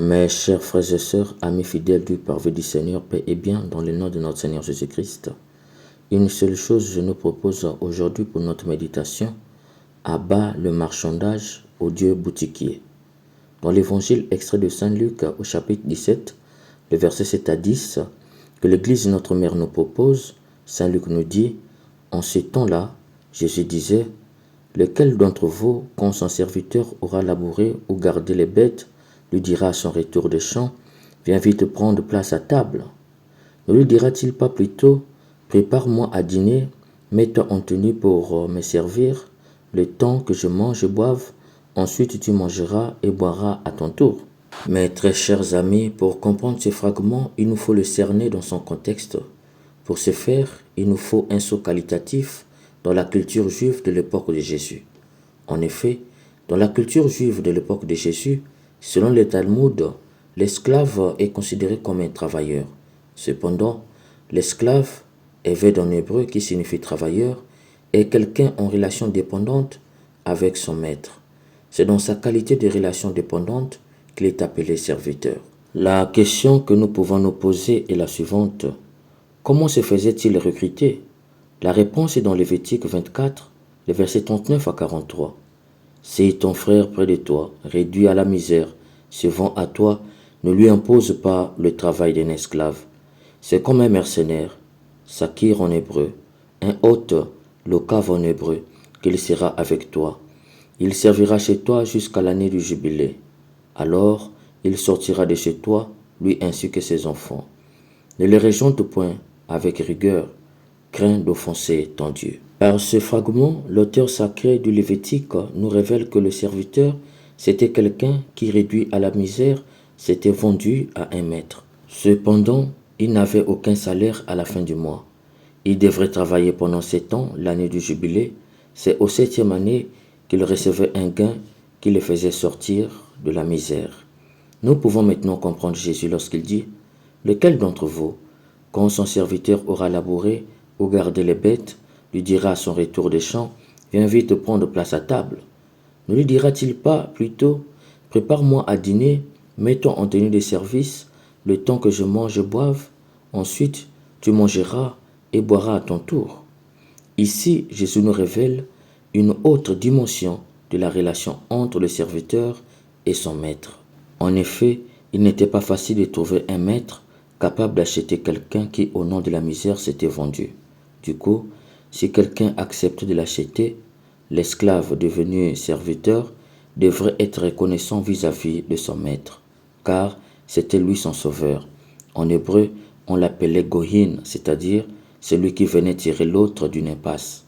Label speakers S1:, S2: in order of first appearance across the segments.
S1: Mes chers frères et sœurs, amis fidèles du parvis du Seigneur, paix et bien dans le nom de notre Seigneur Jésus-Christ. Une seule chose je nous propose aujourd'hui pour notre méditation, abat le marchandage au Dieu boutiquier. Dans l'évangile extrait de Saint Luc au chapitre 17, le verset 7 à 10, que l'Église de notre Mère nous propose, Saint Luc nous dit, en ce temps-là, Jésus disait, lequel d'entre vous, quand son serviteur aura labouré ou gardé les bêtes, lui dira à son retour des champs, viens vite prendre place à table. Ne lui dira-t-il pas plutôt, prépare-moi à dîner, mets-toi en tenue pour me servir, le temps que je mange et boive, ensuite tu mangeras et boiras à ton tour. Mes très chers amis, pour comprendre ce fragment, il nous faut le cerner dans son contexte. Pour ce faire, il nous faut un saut qualitatif dans la culture juive de l'époque de Jésus. En effet, dans la culture juive de l'époque de Jésus, selon le Talmud, l'esclave est considéré comme un travailleur. Cependant, l'esclave, éved en hébreu qui signifie travailleur, est quelqu'un en relation dépendante avec son maître. C'est dans sa qualité de relation dépendante qu'il est appelé serviteur. La question que nous pouvons nous poser est la suivante. Comment se faisait-il recruter? La réponse est dans Lévitique 24, les versets 39 à 43. Si ton frère près de toi, réduit à la misère, se vend à toi, ne lui impose pas le travail d'un esclave. C'est comme un mercenaire, sakir en hébreu, un hôte, lokav en hébreu, qu'il sera avec toi. Il servira chez toi jusqu'à l'année du jubilé. Alors, il sortira de chez toi, lui ainsi que ses enfants. Ne les rejette point avec rigueur, crains d'offenser ton Dieu. Par ce fragment, l'auteur sacré du Lévitique nous révèle que le serviteur, c'était quelqu'un qui, réduit à la misère, s'était vendu à un maître. Cependant, il n'avait aucun salaire à la fin du mois. Il devrait travailler pendant 7 ans, l'année du jubilé. C'est au 7e année qu'il recevait un gain qui le faisait sortir de la misère. Nous pouvons maintenant comprendre Jésus lorsqu'il dit « Lequel d'entre vous, quand son serviteur aura labouré ou gardé les bêtes, lui dira à son retour des champs, viens vite prendre place à table. Ne lui dira-t-il pas plutôt, prépare-moi à dîner, mets-toi en tenue de service, le temps que je mange et boive, ensuite tu mangeras et boiras à ton tour. Ici, Jésus nous révèle une autre dimension de la relation entre le serviteur et son maître. En effet, il n'était pas facile de trouver un maître capable d'acheter quelqu'un qui, au nom de la misère, s'était vendu. Du coup, si quelqu'un accepte de l'acheter, l'esclave devenu serviteur devrait être reconnaissant vis-à-vis de son maître, car c'était lui son sauveur. En hébreu, on l'appelait Gohin, c'est-à-dire celui qui venait tirer l'autre d'une impasse.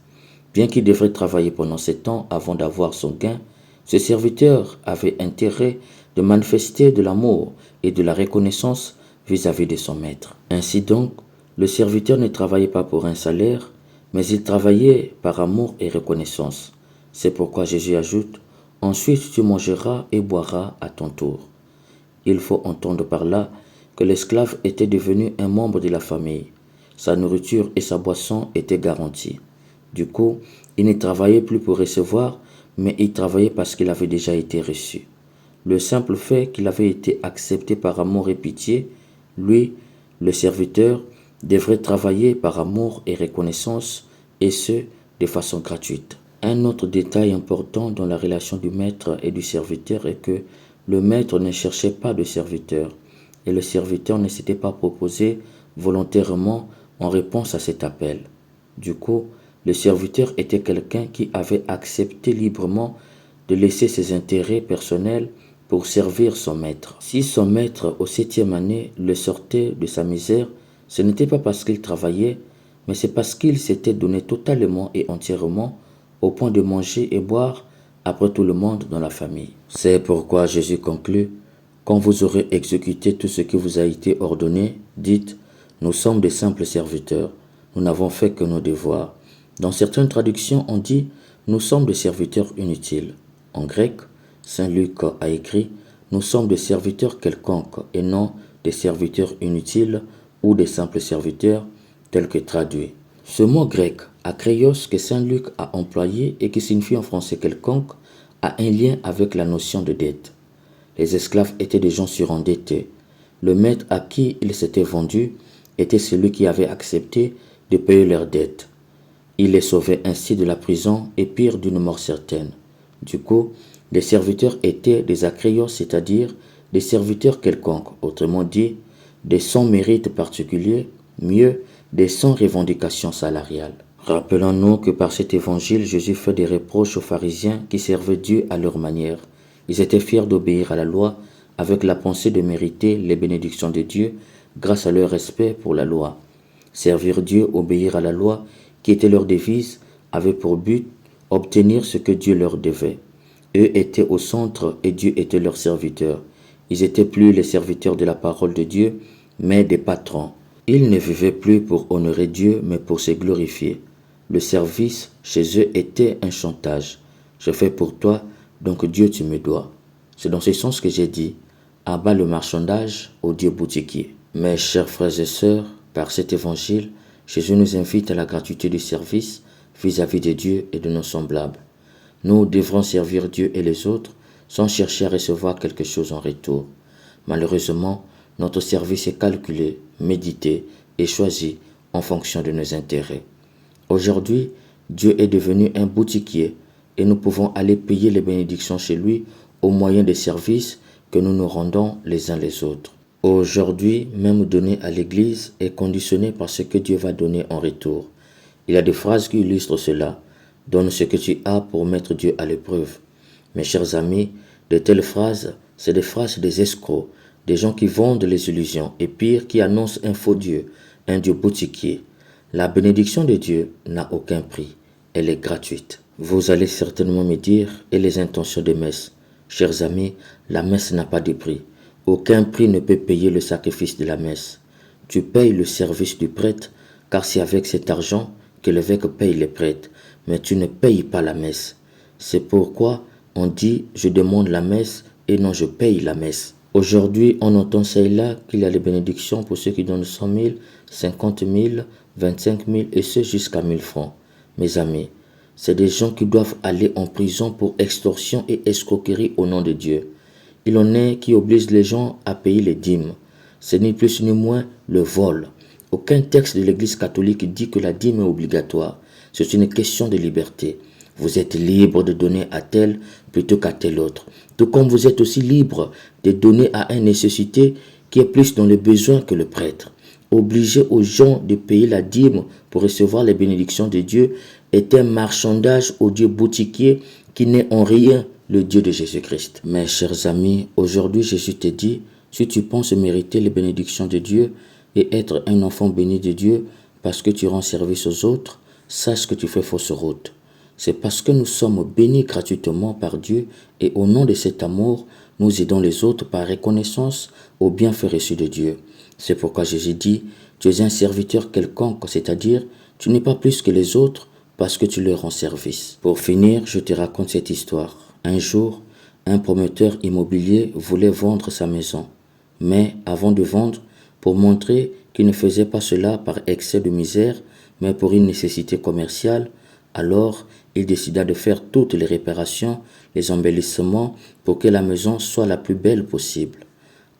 S1: Bien qu'il devrait travailler pendant 7 ans avant d'avoir son gain, ce serviteur avait intérêt de manifester de l'amour et de la reconnaissance vis-à-vis de son maître. Ainsi donc, le serviteur ne travaillait pas pour un salaire, mais il travaillait par amour et reconnaissance. C'est pourquoi Jésus ajoute, « Ensuite tu mangeras et boiras à ton tour ». Il faut entendre par là que l'esclave était devenu un membre de la famille. Sa nourriture et sa boisson étaient garanties. Du coup, il ne travaillait plus pour recevoir, mais il travaillait parce qu'il avait déjà été reçu. Le simple fait qu'il avait été accepté par amour et pitié, lui, le serviteur, devrait travailler par amour et reconnaissance, et ce, de façon gratuite. Un autre détail important dans la relation du maître et du serviteur est que le maître ne cherchait pas de serviteur, et le serviteur ne s'était pas proposé volontairement en réponse à cet appel. Du coup, le serviteur était quelqu'un qui avait accepté librement de laisser ses intérêts personnels pour servir son maître. Si son maître, au 7e année, le sortait de sa misère, ce n'était pas parce qu'il travaillait, mais c'est parce qu'il s'était donné totalement et entièrement au point de manger et boire après tout le monde dans la famille. C'est pourquoi Jésus conclut, « Quand vous aurez exécuté tout ce qui vous a été ordonné, dites, nous sommes des simples serviteurs, nous n'avons fait que nos devoirs. » Dans certaines traductions, on dit, nous sommes des serviteurs inutiles. En grec, Saint Luc a écrit, nous sommes des serviteurs quelconques et non des serviteurs inutiles ou des simples serviteurs tels que traduits. Ce mot grec, akreios, que Saint Luc a employé et qui signifie en français quelconque, a un lien avec la notion de dette. Les esclaves étaient des gens surendettés. Le maître à qui ils s'étaient vendus était celui qui avait accepté de payer leurs dettes. Il les sauvait ainsi de la prison et pire d'une mort certaine. Du coup, les serviteurs étaient des acréos, c'est-à-dire des serviteurs quelconques, autrement dit, des sans mérite particulier, mieux, des sans revendication salariale. Rappelons-nous que par cet évangile, Jésus fait des reproches aux pharisiens qui servaient Dieu à leur manière. Ils étaient fiers d'obéir à la loi avec la pensée de mériter les bénédictions de Dieu grâce à leur respect pour la loi. Servir Dieu, obéir à la loi, qui était leur devise, avait pour but obtenir ce que Dieu leur devait. Eux étaient au centre et Dieu était leur serviteur. Ils étaient plus les serviteurs de la parole de Dieu, mais des patrons. Ils ne vivaient plus pour honorer Dieu, mais pour se glorifier. Le service chez eux était un chantage. Je fais pour toi, donc Dieu tu me dois. C'est dans ce sens que j'ai dit, abat le marchandage au Dieu boutiquier. Mes chers frères et sœurs, par cet évangile, Jésus nous invite à la gratuité du service vis-à-vis de Dieu et de nos semblables. Nous devrons servir Dieu et les autres sans chercher à recevoir quelque chose en retour. Malheureusement, notre service est calculé, médité et choisi en fonction de nos intérêts. Aujourd'hui, Dieu est devenu un boutiquier et nous pouvons aller payer les bénédictions chez lui au moyen des services que nous nous rendons les uns les autres. Aujourd'hui, même donner à l'Église est conditionné par ce que Dieu va donner en retour. Il y a des phrases qui illustrent cela. Donne ce que tu as pour mettre Dieu à l'épreuve. Mes chers amis, de telles phrases, c'est des phrases des escrocs, des gens qui vendent les illusions et pire, qui annoncent un faux Dieu, un Dieu boutiquier. La bénédiction de Dieu n'a aucun prix. Elle est gratuite. Vous allez certainement me dire, et les intentions de messe? Chers amis, la messe n'a pas de prix. Aucun prix ne peut payer le sacrifice de la messe. Tu payes le service du prêtre, car c'est avec cet argent que l'évêque paye les prêtres, mais tu ne payes pas la messe. C'est pourquoi on dit « je demande la messe » et non « je paye la messe ». Aujourd'hui, on entend ça et là qu'il y a les bénédictions pour ceux qui donnent 100 000, 50 000, 25 000 et ce jusqu'à 1000 francs. Mes amis, c'est des gens qui doivent aller en prison pour extorsion et escroquerie au nom de Dieu. Il en est qui obligent les gens à payer les dîmes. C'est ni plus ni moins le vol. Aucun texte de l'Église catholique dit que la dîme est obligatoire. C'est une question de liberté. Vous êtes libre de donner à tel plutôt qu'à tel autre. Tout comme vous êtes aussi libre de donner à un nécessité qui est plus dans le besoin que le prêtre. Obliger aux gens de payer la dîme pour recevoir les bénédictions de Dieu est un marchandage au Dieu boutiquier qui n'est en rien le Dieu de Jésus-Christ. Mes chers amis, aujourd'hui Jésus te dit, si tu penses mériter les bénédictions de Dieu et être un enfant béni de Dieu parce que tu rends service aux autres, sache que tu fais fausse route. C'est parce que nous sommes bénis gratuitement par Dieu et au nom de cet amour, nous aidons les autres par reconnaissance aux bienfaits reçus de Dieu. C'est pourquoi Jésus dit, tu es un serviteur quelconque, c'est-à-dire tu n'es pas plus que les autres parce que tu leur rends service. Pour finir, je te raconte cette histoire. Un jour, un promoteur immobilier voulait vendre sa maison. Mais avant de vendre, pour montrer qu'il ne faisait pas cela par excès de misère, mais pour une nécessité commerciale, alors il décida de faire toutes les réparations, les embellissements pour que la maison soit la plus belle possible.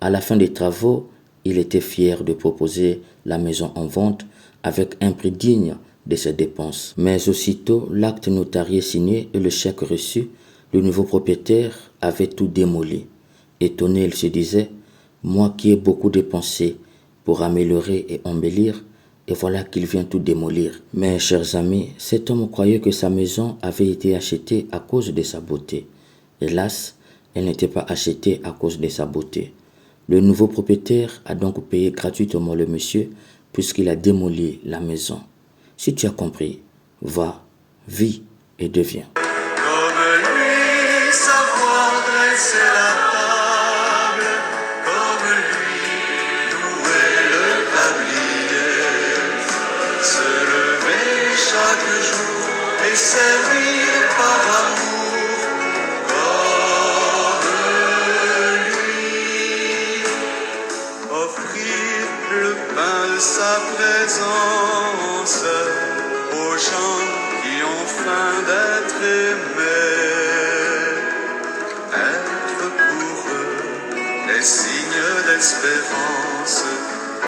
S1: À la fin des travaux, il était fier de proposer la maison en vente avec un prix digne de ses dépenses. Mais aussitôt, l'acte notarié signé et le chèque reçu, le nouveau propriétaire avait tout démoli. Étonné, il se disait, moi qui ai beaucoup dépensé pour améliorer et embellir, et voilà qu'il vient tout démolir. Mais chers amis, cet homme croyait que sa maison avait été achetée à cause de sa beauté. Hélas, elle n'était pas achetée à cause de sa beauté. Le nouveau propriétaire a donc payé gratuitement le monsieur puisqu'il a démoli la maison. Si tu as compris, va, vis et deviens.
S2: Comme lui, savoir dresser la table, comme lui, louer le tablier, se lever chaque jour et servir par amour, comme lui, offrir le pain de sa présence aux gens qui ont faim d'être aimés, être pour eux des signes d'espérance.